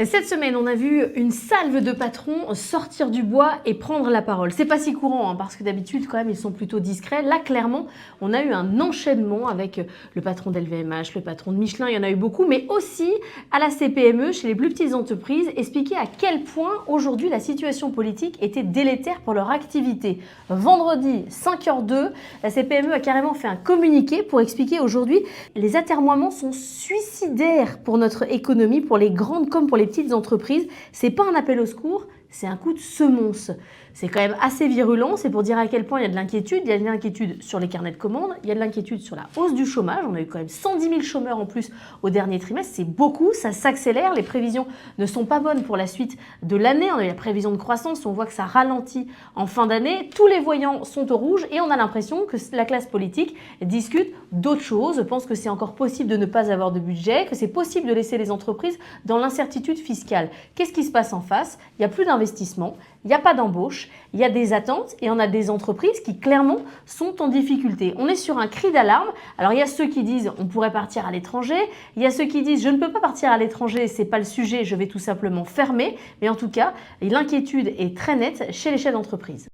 Cette semaine, on a vu une salve de patrons sortir du bois et prendre la parole. C'est pas si courant, parce que d'habitude, quand même, ils sont plutôt discrets. Là, clairement, on a eu un enchaînement avec le patron d'LVMH, le patron de Michelin, il y en a eu beaucoup, mais aussi à la CPME, chez les plus petites entreprises, expliquer à quel point aujourd'hui la situation politique était délétère pour leur activité. Vendredi, 5h02, la CPME a carrément fait un communiqué pour expliquer aujourd'hui les atermoiements sont suicidaires pour notre économie, pour les grandes comme pour les petites entreprises. C'est pas un appel au secours, c'est un coup de semonce. C'est quand même assez virulent, c'est pour dire à quel point il y a de l'inquiétude. Il y a de l'inquiétude sur les carnets de commandes, il y a de l'inquiétude sur la hausse du chômage. On a eu quand même 110 000 chômeurs en plus au dernier trimestre, c'est beaucoup, ça s'accélère. Les prévisions ne sont pas bonnes pour la suite de l'année. On a eu la prévision de croissance, on voit que ça ralentit en fin d'année. Tous les voyants sont au rouge et on a l'impression que la classe politique discute d'autres choses. Je pense que c'est encore possible de ne pas avoir de budget, que c'est possible de laisser les entreprises dans l'incertitude fiscale. Qu'est-ce qui se passe en face? Il n'y a plus d'investissement, il n'y a pas d'embauche, il y a des attentes et on a des entreprises qui clairement sont en difficulté. On est sur un cri d'alarme. Alors il y a ceux qui disent on pourrait partir à l'étranger, il y a ceux qui disent je ne peux pas partir à l'étranger, c'est pas le sujet, je vais tout simplement fermer. Mais en tout cas, l'inquiétude est très nette chez les chefs d'entreprise.